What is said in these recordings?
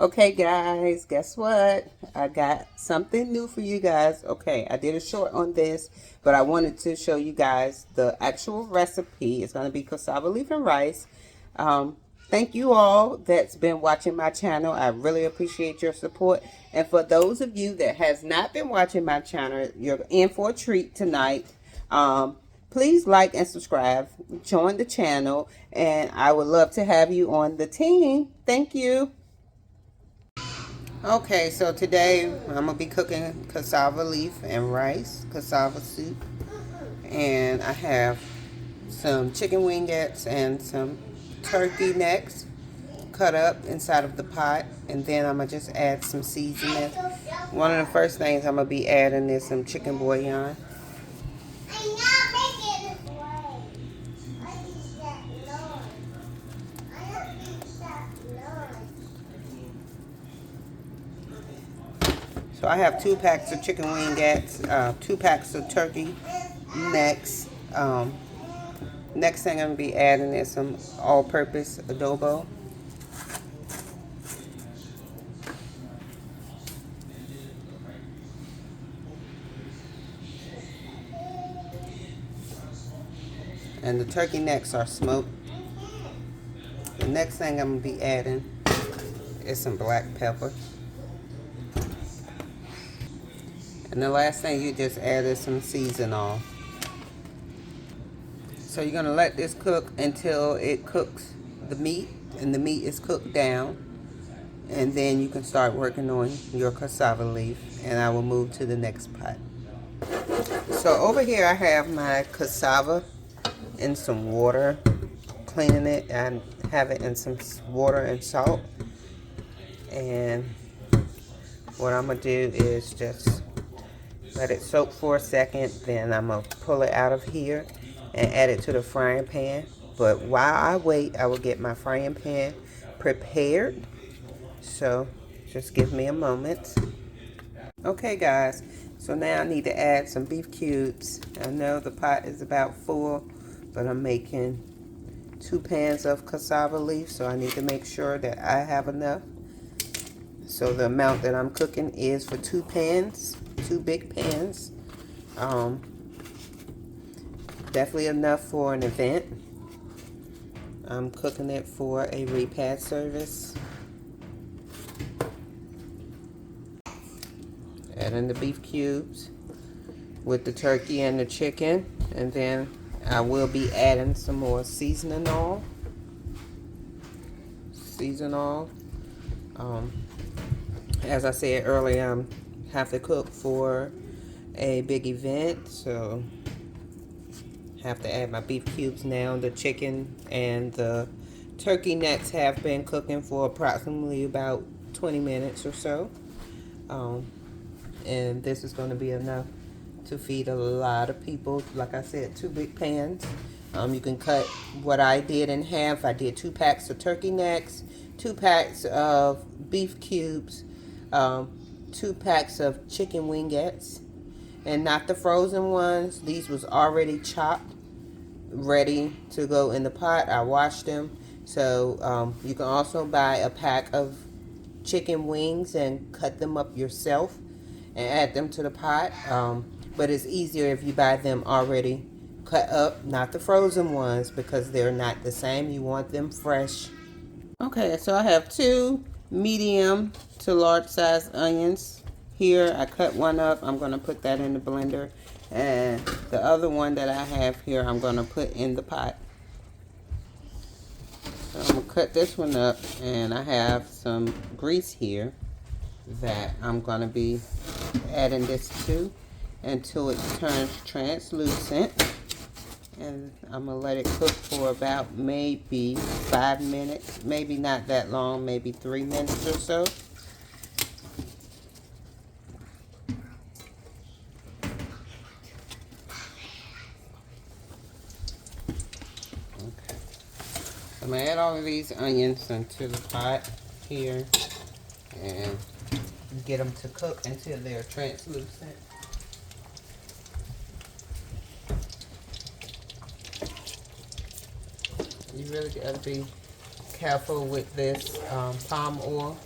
Okay, guys, guess what? I got something new for you guys. Okay, I did a short on this, but I wanted to show you guys the actual recipe. It's going to be cassava leaf and rice. Um, Thank you all that's been watching my channel. I really appreciate your support. And for those of you that has not been watching my channel, you're in for a treat tonight. Please like and subscribe, join the channel, and I would love to have you on the team. Thank you. Okay, so today I'm gonna be cooking cassava leaf and rice, cassava soup, and I have some chicken wingettes and some turkey necks cut up inside of the pot, and then I'm gonna just add some seasoning. One of the first things I'm gonna be adding is some chicken bouillon. So I have 2 packs of chicken wingettes, 2 packs of turkey necks. Next thing I'm going to be adding is some all-purpose adobo. And the turkey necks are smoked. The next thing I'm going to be adding is some black pepper. And the last thing you just add is some seasoning. So you're going to let this cook until it cooks the meat and the meat is cooked down. And then you can start working on your cassava leaf, and I will move to the next pot. So over here I have my cassava in some water, cleaning it, and have it in some water and salt. And what I'm going to do is just let it soak for a second, then I'm going to pull it out of here and add it to the frying pan. But while I wait, I will get my frying pan prepared. So just give me a moment. Okay guys, so now I need to add some beef cubes. I know the pot is about full, but I'm making 2 pans of cassava leaf, so I need to make sure that I have enough. So the amount that I'm cooking is for 2 pans, 2 big pans. Definitely enough for an event. I'm cooking it for a repast service. Adding the beef cubes with the turkey and the chicken, and then I will be adding some more seasoning oil. As I said earlier, I have to cook for a big event, so have to add my beef cubes now. The chicken and the turkey necks have been cooking for approximately about 20 minutes or so. And this is going to be enough to feed a lot of people. Like I said, 2 big pans. You can cut what I did in half. I did 2 packs of turkey necks, 2 packs of beef cubes, 2 packs of chicken wingettes, and not the frozen ones. These was already chopped, ready to go in the pot. I washed them. So you can also buy a pack of chicken wings and cut them up yourself and add them to the pot. But it's easier if you buy them already cut up, not the frozen ones, because they're not the same. You want them fresh. Okay, so I have 2 medium to large size onions here. I cut one up. I'm going to put that in the blender. And the other one that I have here, I'm going to put in the pot. So I'm going to cut this one up, and I have some grease here that I'm going to be adding this to until it turns translucent. And I'm going to let it cook for about maybe 5 minutes. Maybe not that long, maybe 3 minutes or so. Okay. I'm going to add all of these onions into the pot here and get them to cook until they're translucent. You really got to be careful with this palm oil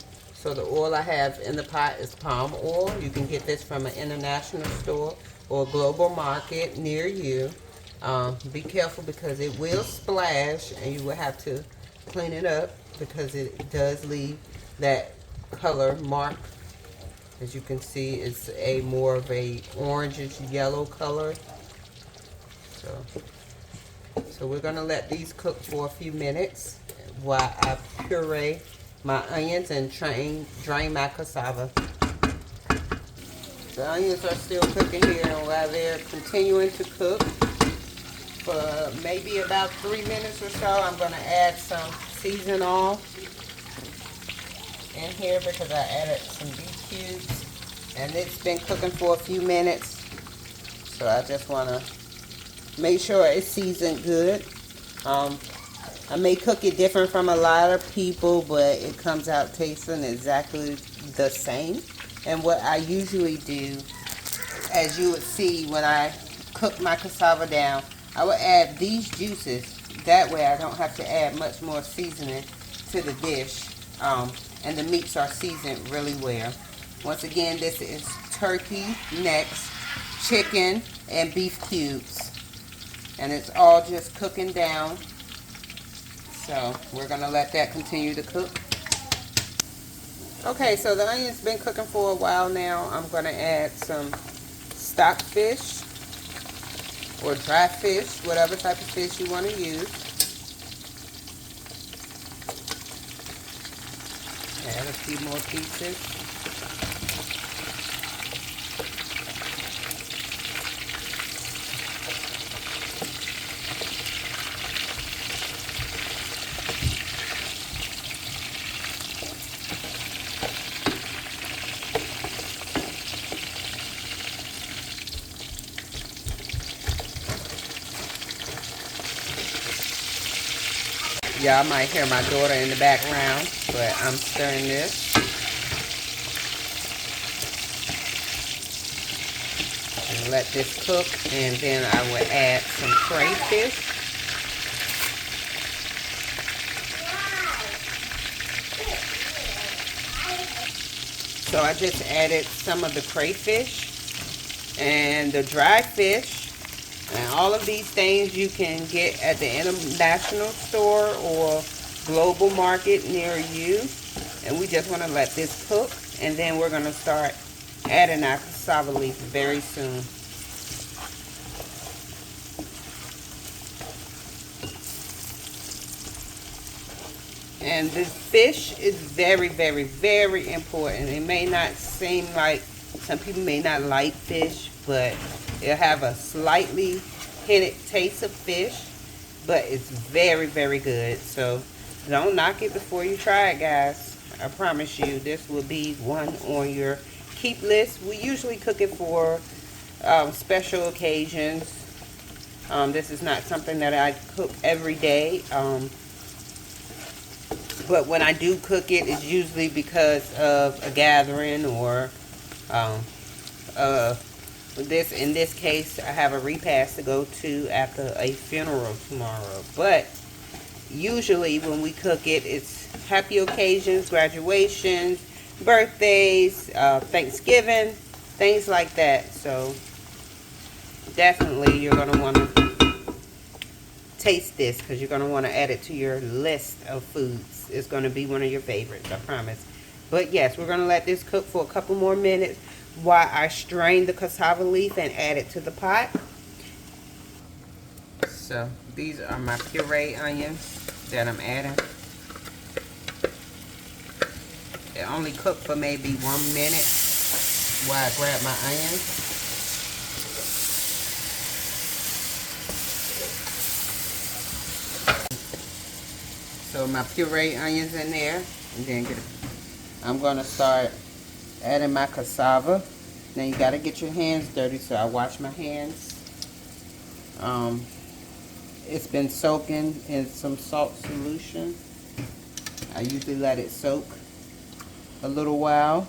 So the oil I have in the pot is palm oil. You can get this from an international store or a global market near you. Be careful because it will splash and you will have to clean it up because it does leave that color mark. As you can see, it's a more of a orangish yellow color. So we're gonna let these cook for a few minutes while I puree my onions and drain my cassava. The onions are still cooking here, and while they're continuing to cook for maybe about 3 minutes or so, I'm gonna add some season oil in here because I added some beef cubes, and it's been cooking for a few minutes. So I just wanna make sure it's seasoned good. I may cook it different from a lot of people, but it comes out tasting exactly the same. And what I usually do, as you would see when I cook my cassava down, I would add these juices. That way I don't have to add much more seasoning to the dish. And the meats are seasoned really well. Once again, this is turkey necks, chicken, and beef cubes. And it's all just cooking down. So we're gonna let that continue to cook. Okay, so the onion's been cooking for a while now. I'm gonna add some stock fish or dry fish, whatever type of fish you wanna use. Add a few more pieces. Y'all might hear my daughter in the background, but I'm stirring this. And let this cook, and then I will add some crayfish. So I just added some of the crayfish and the dry fish. And all of these things you can get at the international store or global market near you. And we just want to let this cook. And then we're going to start adding our cassava leaf very soon. And the fish is very, very, very important. It may not seem like, some people may not like fish, but it'll have a slightly hinted taste of fish, but it's very, very good. So don't knock it before you try it, guys. I promise you, this will be one on your keep list. We usually cook it for special occasions. This is not something that I cook every day. But when I do cook it, it's usually because of a gathering or in this case, I have a repast to go to after a funeral tomorrow. But usually when we cook it, it's happy occasions, graduations, birthdays, Thanksgiving, things like that. So definitely you're going to want to taste this because you're going to want to add it to your list of foods. It's going to be one of your favorites, I promise. But yes, we're going to let this cook for a couple more minutes while I strain the cassava leaf and add it to the pot. So these are my puree onions that I'm adding. It only cooked for maybe 1 minute while I grab my onions. So my puree onions in there, and then I'm going to start adding my cassava. Now you got to get your hands dirty, so I wash my hands. It's been soaking in some salt solution. I usually let it soak a little while.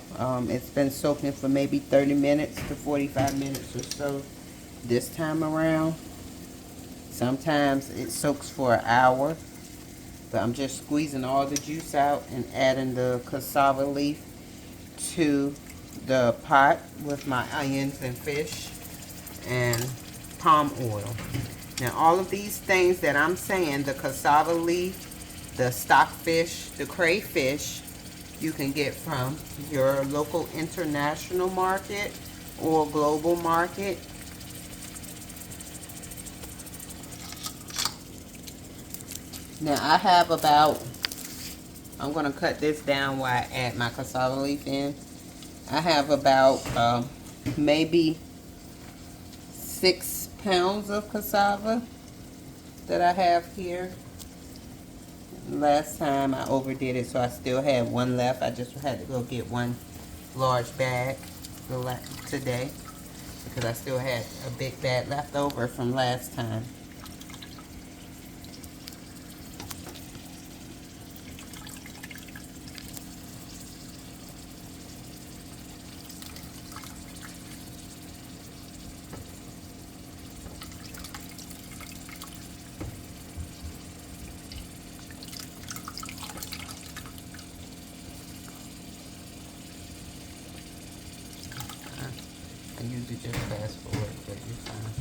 It's been soaking for maybe 30 minutes to 45 minutes or so this time around. Sometimes it soaks for an hour. But I'm just squeezing all the juice out and adding the cassava leaf to the pot with my onions and fish and palm oil. Now all of these things that I'm saying, the cassava leaf, the stockfish, the crayfish, you can get from your local international market or global market. Now I have about, I'm going to cut this down while I add my cassava leaf in. I have about maybe 6 pounds of cassava that I have here. Last time I overdid it, so I still had one left. I just had to go get one large bag today because I still had a big bag left over from last time. I usually just fast forward, but you're fine.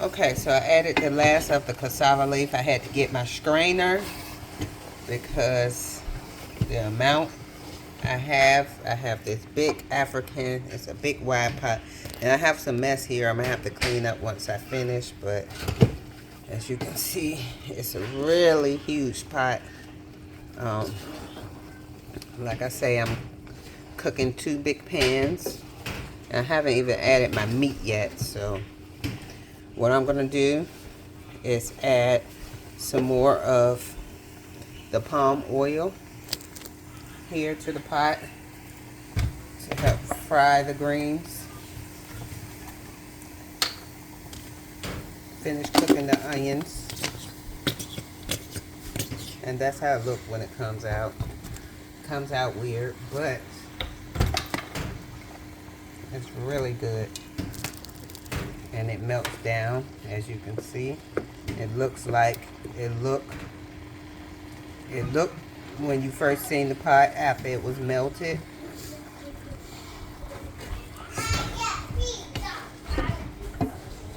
Okay, so I added the last of the cassava leaf. I had to get my strainer because the amount I have this big African, it's a big wide pot. And I have some mess here I'm gonna have to clean up once I finish, but as you can see, it's a really huge pot. Like I say, I'm cooking 2 big pans. And I haven't even added my meat yet, so what I'm gonna do is add some more of the palm oil here to the pot to help fry the greens. Finish cooking the onions. And that's how it looks when it comes out. It comes out weird, but it's really good. And it melts down, as you can see. It looks like it looked when you first seen the pot after it was melted.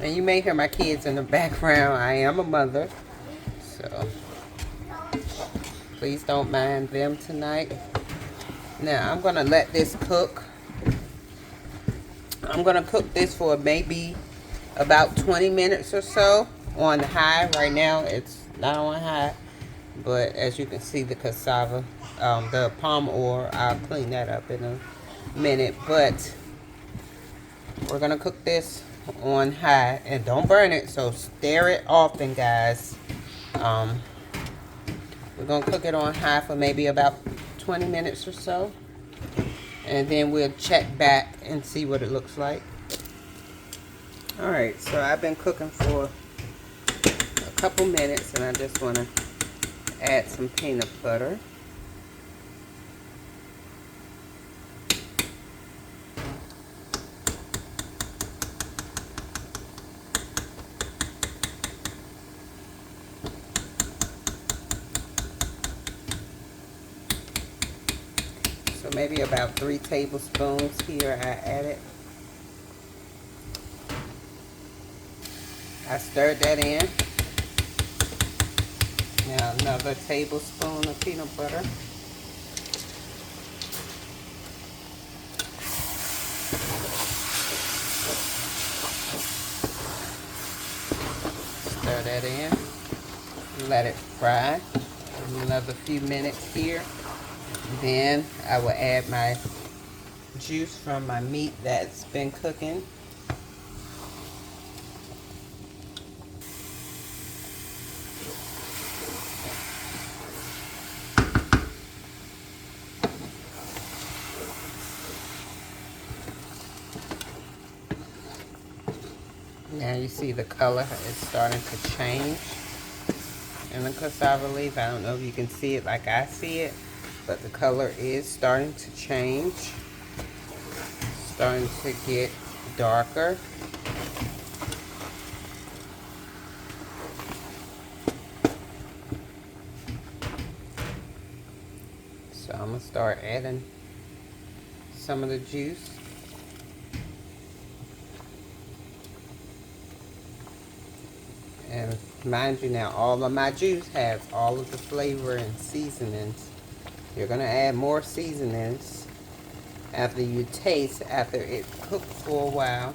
And you may hear my kids in the background. I am a mother, so please don't mind them tonight. Now I'm gonna let this cook. I'm gonna cook this for maybe about 20 minutes or so on high. Right now it's not on high, but as you can see, the cassava, the palm oil, I'll clean that up in a minute, but we're gonna cook this on high and don't burn it, so stir it often, guys. We're gonna cook it on high for maybe about 20 minutes or so. and then we'll check back and see what it looks like. Alright, so I've been cooking for a couple minutes, and I just want to add some peanut butter. So maybe about 3 tablespoons here I added. I stirred that in. Now another tablespoon of peanut butter. Stir that in. Let it fry. Another few minutes here. Then I will add my juice from my meat that's been cooking. Now you see the color is starting to change in the cassava leaf. I don't know if you can see it like I see it, but the color is starting to change. Starting to get darker. So I'm going to start adding some of the juice. And mind you now, all of my juice has all of the flavor and seasonings. You're going to add more seasonings after you taste, after it cooks for a while.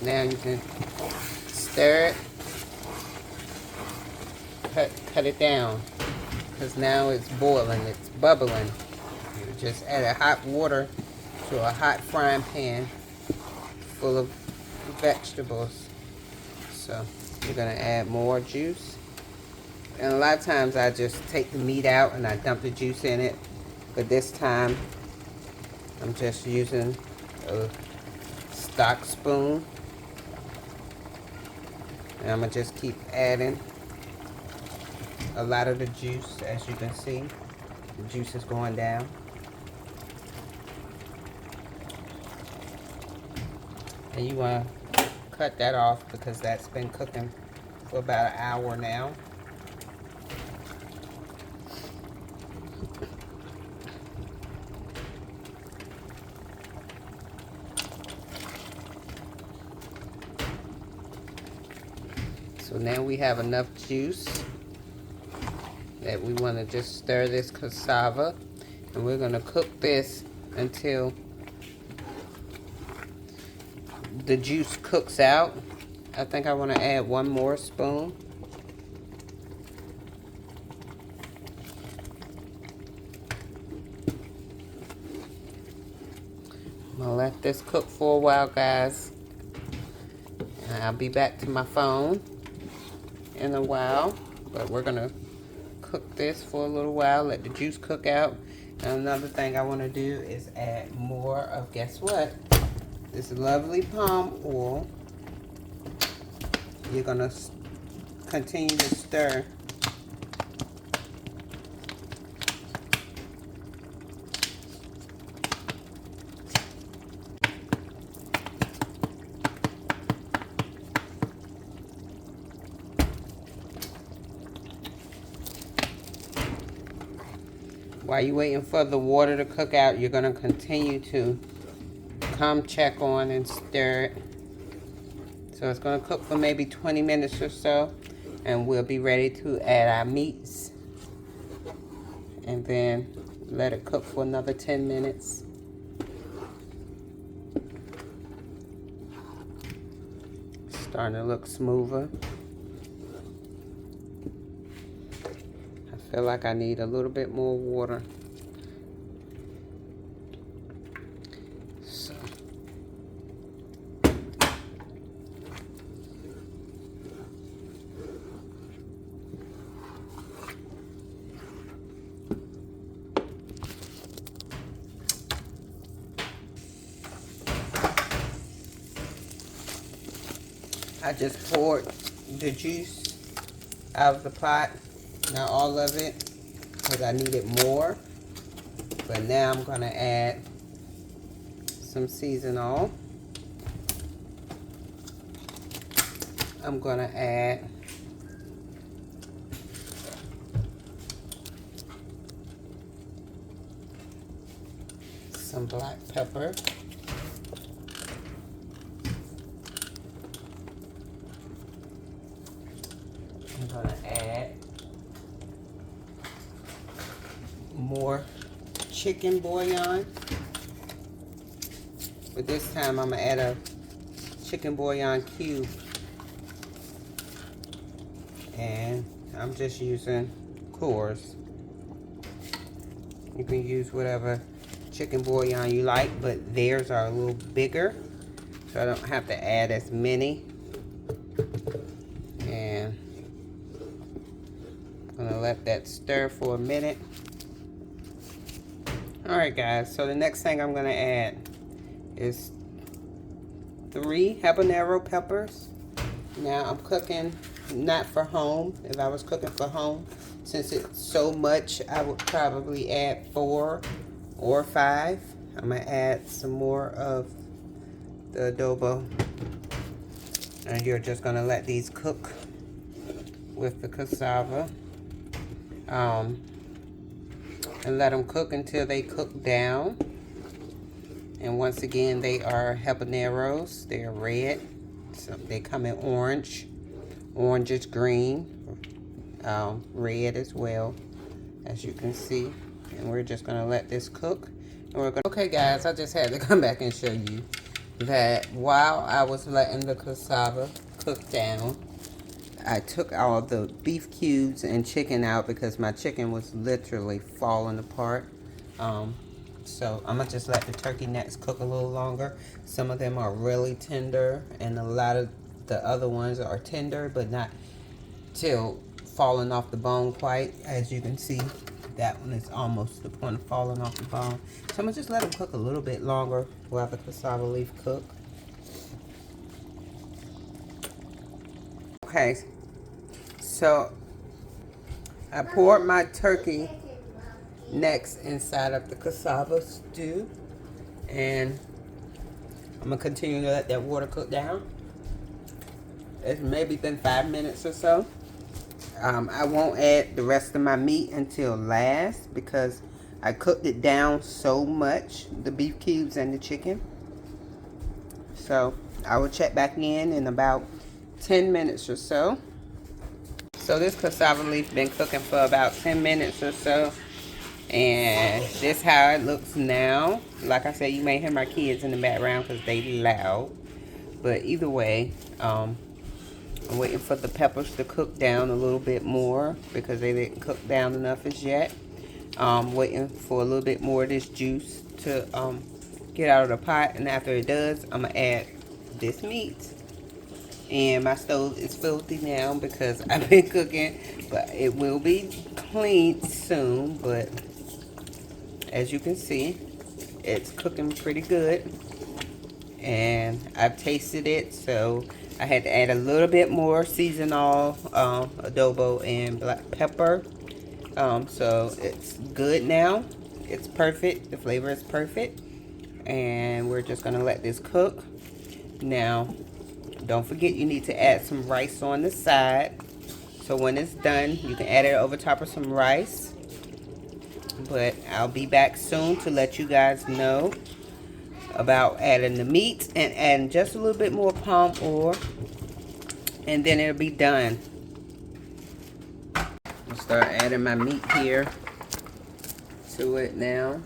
Now you can stir it, cut it down, because now it's boiling, it's bubbling. You just add hot water to a hot frying pan full of vegetables. So you're gonna add more juice. And a lot of times I just take the meat out and I dump the juice in it, but this time I'm just using a stock spoon. And I'm going to just keep adding a lot of the juice. As you can see, the juice is going down. And you want to cut that off because that's been cooking for about an hour now. So now we have enough juice that we want to just stir this cassava, and we're going to cook this until the juice cooks out. I think I want to add one more spoon. I'm going to let this cook for a while, guys. And I'll be back to my phone in a while, but we're gonna cook this for a little while, let the juice cook out. And another thing I want to do is add more of, guess what, this lovely palm oil. You're gonna continue to stir. While you're waiting for the water to cook out, you're going to continue to come check on and stir it. So it's going to cook for maybe 20 minutes or so, and we'll be ready to add our meats. And then let it cook for another 10 minutes. Starting to look smoother. I feel like I need a little bit more water. I just poured the juice out of the pot. Not all of it, because I needed more. But now I'm going to add some seasonal. I'm going to add some black pepper. I'm going to add more chicken bouillon. But this time I'm going to add a chicken bouillon cube. And I'm just using Coors. You can use whatever chicken bouillon you like, but theirs are a little bigger, so I don't have to add as many. And I'm gonna let that stir for a minute. Alright guys, so the next thing I'm gonna add is 3 habanero peppers. Now I'm cooking not for home. If I was cooking for home, since it's so much, I would probably add 4 or 5. I'm gonna add some more of the adobo, and you're just gonna let these cook with the cassava, and let them cook until they cook down. And once again, they are habaneros. They're red, so they come in orange. Orange is green, red as well, as you can see. And we're just gonna let this cook. And we're gonna, okay guys, I just had to come back and show you that while I was letting the cassava cook down, I took all of the beef cubes and chicken out because my chicken was literally falling apart. So I'm gonna just let the turkey necks cook a little longer. Some of them are really tender, and a lot of the other ones are tender, but not till falling off the bone quite. As you can see, that one is almost to the point of falling off the bone. So I'm gonna just let them cook a little bit longer while the cassava leaf cook. Okay, so I poured my turkey necks inside of the cassava stew, and I'm gonna continue to let that water cook down. It's maybe been 5 minutes or so. I won't add the rest of my meat until last because I cooked it down so much, the beef cubes and the chicken. So I will check back in about 10 minutes or so. So this cassava leaf been cooking for about 10 minutes or so. And this how it looks now. Like I said, you may hear my kids in the background because they loud. But either way, I'm waiting for the peppers to cook down a little bit more because they didn't cook down enough as yet. Waiting for a little bit more of this juice to get out of the pot. And after it does, I'm going to add this meat. And my stove is filthy now because I've been cooking. But it will be cleaned soon. But as you can see, it's cooking pretty good. And I've tasted it, so I had to add a little bit more seasonal adobo and black pepper. So it's good now. It's perfect. The flavor is perfect. And we're just going to let this cook. Now, don't forget you need to add some rice on the side. So when it's done, you can add it over top of some rice. But I'll be back soon to let you guys know about adding the meat and adding just a little bit more palm oil, and then it'll be done. I'll start adding my meat here to it now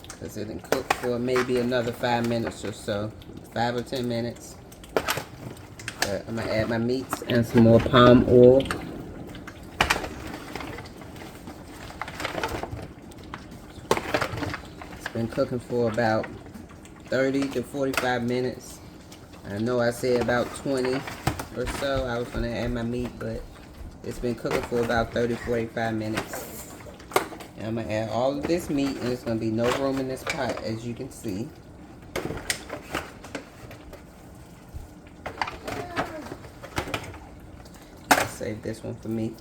because it can cook for maybe another 5 minutes or so, 5 or 10 minutes. But I'm gonna add my meats and some more palm oil. Been cooking for about 30 to 45 minutes. I know I said about 20 or so I was going to add my meat, but it's been cooking for about 30-45 minutes. And I'm going to add all of this meat, and there's going to be no room in this pot, as you can see. save this one for me.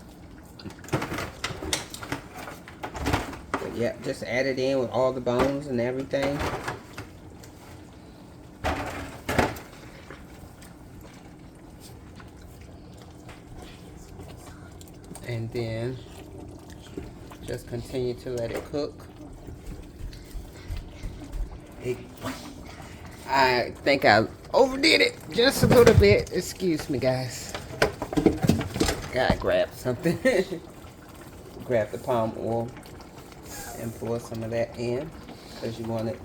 But yeah, just add it in with all the bones and everything. And then just continue to let it cook. I think I overdid it just a little bit. Excuse me, guys. Gotta grab something. Grab the palm oil and pour some of that in because you want it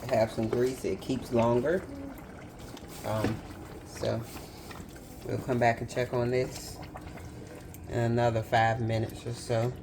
to have some grease. It keeps longer. So we'll come back and check on this in another 5 minutes or so.